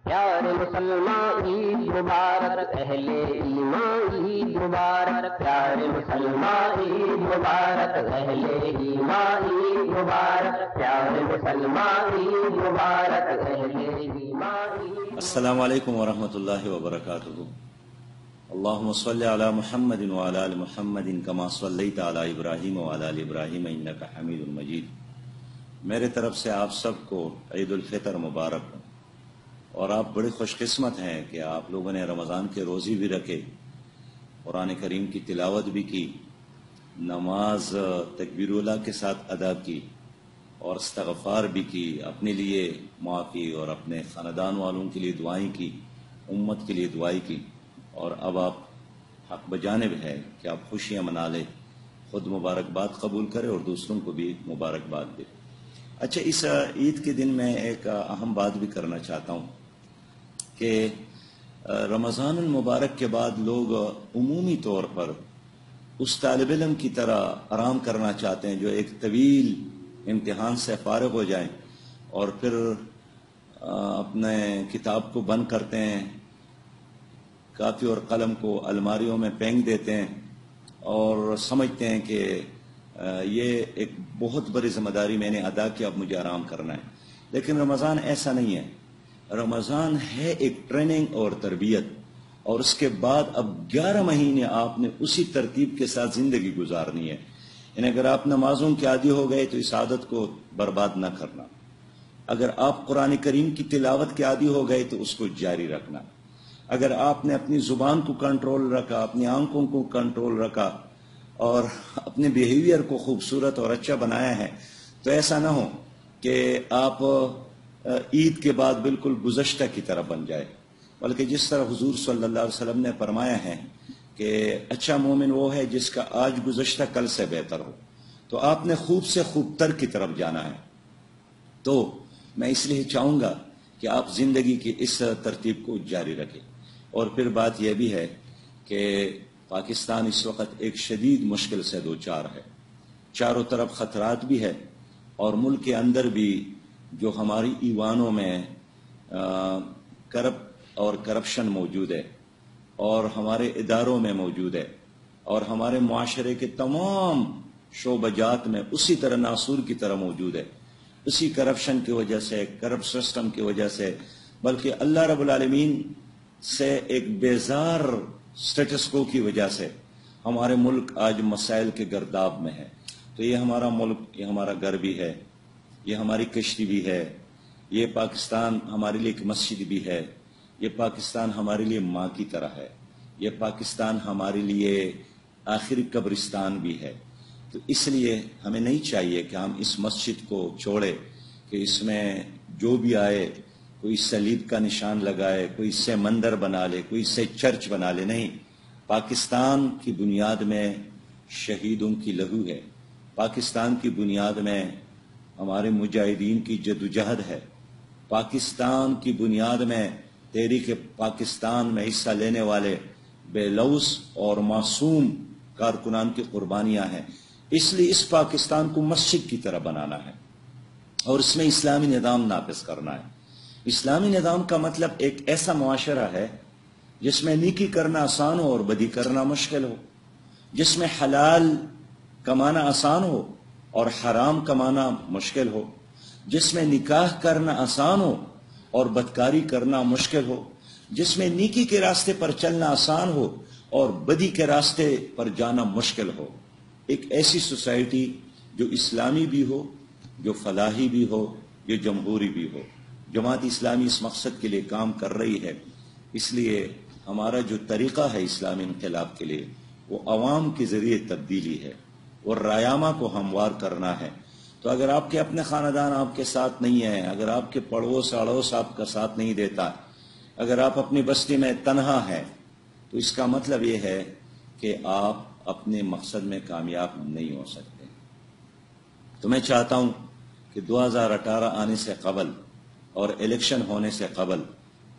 پیارے مسلمان عید مبارک، اہل ایمان عید مبارک، پیارے مسلمان عید مبارک، اہل ایمان عید مبارک، پیارے مسلمان عید مبارک، اہل ایمان عید۔ السلام علیکم ورحمۃ اللہ وبرکاتہ۔ اللہم صلی علی محمد وعلی آل محمد کما صلیت علی ابراہیم وعلی آل ابراہیم انک حمید مجید۔ میرے طرف سے آپ سب کو عید الفطر مبارک ہو، اور آپ بڑے خوش قسمت ہیں کہ آپ لوگوں نے رمضان کے روزے بھی رکھے، قرآن کریم کی تلاوت بھی کی، نماز تکبیر اللہ کے ساتھ ادا کی، اور استغفار بھی کی، اپنے لیے معافی اور اپنے خاندان والوں کے لیے دعائیں کی، امت کے لیے دعائیں کی، اور اب آپ حق بجانب ہے کہ آپ خوشیاں منا لیں، خود مبارکباد قبول کریں اور دوسروں کو بھی مبارکباد دیں۔ اچھا، اس عید کے دن میں ایک اہم بات بھی کرنا چاہتا ہوں کہ رمضان المبارک کے بعد لوگ عمومی طور پر اس طالب علم کی طرح آرام کرنا چاہتے ہیں جو ایک طویل امتحان سے فارغ ہو جائیں اور پھر اپنے کتاب کو بند کرتے ہیں، کاپی اور قلم کو الماریوں میں پھینک دیتے ہیں اور سمجھتے ہیں کہ یہ ایک بہت بڑی ذمہ داری میں نے ادا کی، اب مجھے آرام کرنا ہے۔ لیکن رمضان ایسا نہیں ہے۔ رمضان ہے ایک ٹریننگ اور تربیت، اور اس کے بعد اب 11 مہینے آپ نے اسی ترتیب کے ساتھ زندگی گزارنی ہے۔ یعنی اگر آپ نمازوں کے عادی ہو گئے تو اس عادت کو برباد نہ کرنا، اگر آپ قرآن کریم کی تلاوت کے عادی ہو گئے تو اس کو جاری رکھنا، اگر آپ نے اپنی زبان کو کنٹرول رکھا، اپنی آنکھوں کو کنٹرول رکھا اور اپنے بیہیویئر کو خوبصورت اور اچھا بنایا ہے، تو ایسا نہ ہو کہ آپ عید کے بعد بالکل گزشتہ کی طرح بن جائے، بلکہ جس طرح حضور صلی اللہ علیہ وسلم نے فرمایا ہے کہ اچھا مومن وہ ہے جس کا آج گزشتہ کل سے بہتر ہو، تو آپ نے خوب سے خوب تر کی طرف جانا ہے۔ تو میں اس لیے چاہوں گا کہ آپ زندگی کی اس ترتیب کو جاری رکھیں۔ اور پھر بات یہ بھی ہے کہ پاکستان اس وقت ایک شدید مشکل سے دوچار ہے، چاروں طرف خطرات بھی ہے، اور ملک کے اندر بھی جو ہماری ایوانوں میں کرپشن موجود ہے، اور ہمارے اداروں میں موجود ہے، اور ہمارے معاشرے کے تمام شعبہ جات میں اسی طرح ناسور کی طرح موجود ہے، اسی کرپشن کی وجہ سے، کرپٹ سسٹم کی وجہ سے، بلکہ اللہ رب العالمین سے ایک بیزار سٹیٹس کو کی وجہ سے ہمارے ملک آج مسائل کے گرداب میں ہے۔ تو یہ ہمارا ملک، یہ ہمارا گھر بھی ہے، یہ ہماری کشتی بھی ہے، یہ پاکستان ہمارے لیے ایک مسجد بھی ہے، یہ پاکستان ہمارے لیے ماں کی طرح ہے، یہ پاکستان ہمارے لیے آخری قبرستان بھی ہے۔ تو اس لیے ہمیں نہیں چاہیے کہ ہم اس مسجد کو چھوڑے کہ اس میں جو بھی آئے، کوئی صلیب کا نشان لگائے، کوئی اس سے مندر بنا لے، کوئی اس سے چرچ بنا لے۔ نہیں، پاکستان کی بنیاد میں شہیدوں کی لہو ہے، پاکستان کی بنیاد میں ہمارے مجاہدین کی جدوجہد ہے، پاکستان کی بنیاد میں تحریک پاکستان میں حصہ لینے والے بے لوث اور معصوم کارکنان کی قربانیاں ہیں۔ اس لیے اس پاکستان کو مسجد کی طرح بنانا ہے، اور اس میں اسلامی نظام نافذ کرنا ہے۔ اسلامی نظام کا مطلب ایک ایسا معاشرہ ہے جس میں نیکی کرنا آسان ہو اور بدی کرنا مشکل ہو، جس میں حلال کمانا آسان ہو اور حرام کمانا مشکل ہو، جس میں نکاح کرنا آسان ہو اور بدکاری کرنا مشکل ہو، جس میں نیکی کے راستے پر چلنا آسان ہو اور بدی کے راستے پر جانا مشکل ہو۔ ایک ایسی سوسائٹی جو اسلامی بھی ہو، جو فلاحی بھی ہو، جو جمہوری بھی ہو۔ جماعت اسلامی اس مقصد کے لیے کام کر رہی ہے۔ اس لیے ہمارا جو طریقہ ہے اسلامی انقلاب کے لیے، وہ عوام کے ذریعے تبدیلی ہے، اور رایامہ کو ہموار کرنا ہے۔ تو اگر آپ کے اپنے خاندان آپ کے ساتھ نہیں ہیں، اگر آپ کے پڑوس اڑوس آپ کا ساتھ نہیں دیتا، اگر آپ اپنی بستی میں تنہا ہیں، تو اس کا مطلب یہ ہے کہ آپ اپنے مقصد میں کامیاب نہیں ہو سکتے۔ تو میں چاہتا ہوں کہ 2018 آنے سے قبل اور الیکشن ہونے سے قبل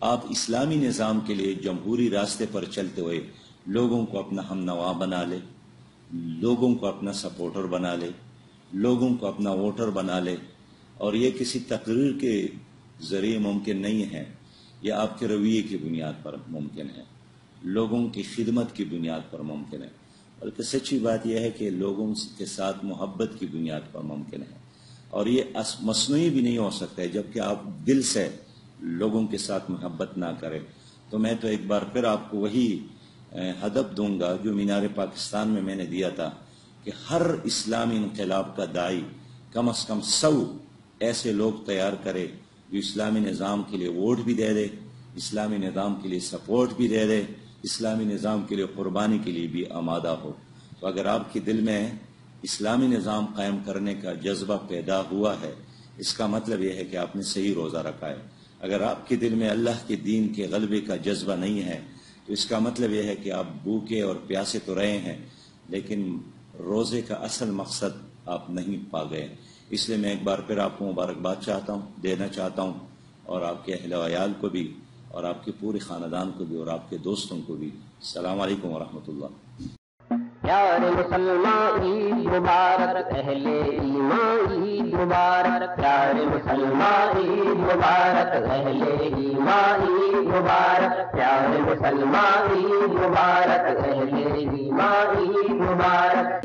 آپ اسلامی نظام کے لیے جمہوری راستے پر چلتے ہوئے لوگوں کو اپنا ہم نوا بنا لے، لوگوں کو اپنا سپورٹر بنا لے، لوگوں کو اپنا ووٹر بنا لے۔ اور یہ کسی تقریر کے ذریعے ممکن نہیں ہے، یہ آپ کے رویے کی بنیاد پر ممکن ہے، لوگوں کی خدمت کی بنیاد پر ممکن ہے، بلکہ سچی بات یہ ہے کہ لوگوں کے ساتھ محبت کی بنیاد پر ممکن ہے، اور یہ مصنوعی بھی نہیں ہو سکتا ہے جبکہ آپ دل سے لوگوں کے ساتھ محبت نہ کریں۔ تو میں تو ایک بار پھر آپ کو وہی ہدف دوں گا جو مینار پاکستان میں نے دیا تھا کہ ہر اسلامی انقلاب کا داعی کم از کم 100 ایسے لوگ تیار کرے جو اسلامی نظام کے لیے ووٹ بھی دے دے، اسلامی نظام کے لیے سپورٹ بھی دے دے، اسلامی نظام کے لیے قربانی کے لیے بھی آمادہ ہو۔ تو اگر آپ کے دل میں اسلامی نظام قائم کرنے کا جذبہ پیدا ہوا ہے، اس کا مطلب یہ ہے کہ آپ نے صحیح روزہ رکھا ہے۔ اگر آپ کے دل میں اللہ کے دین کے غلبے کا جذبہ نہیں ہے تو اس کا مطلب یہ ہے کہ آپ بھوکے اور پیاسے تو رہے ہیں لیکن روزے کا اصل مقصد آپ نہیں پا گئے۔ اس لیے میں ایک بار پھر آپ کو مبارکباد دینا چاہتا ہوں، اور آپ کے اہل و عیال کو بھی، اور آپ کے پورے خاندان کو بھی، اور آپ کے دوستوں کو بھی۔ السلام علیکم ورحمۃ اللہ۔ پیارے مسلمان عید مبارک، اہل ایمان عید مبارک، پیارے مسلمان عید مبارک، اہل ایمان عید مبارک، پیارے مسلمان عید مبارک، اہل ایمان عید مبارک۔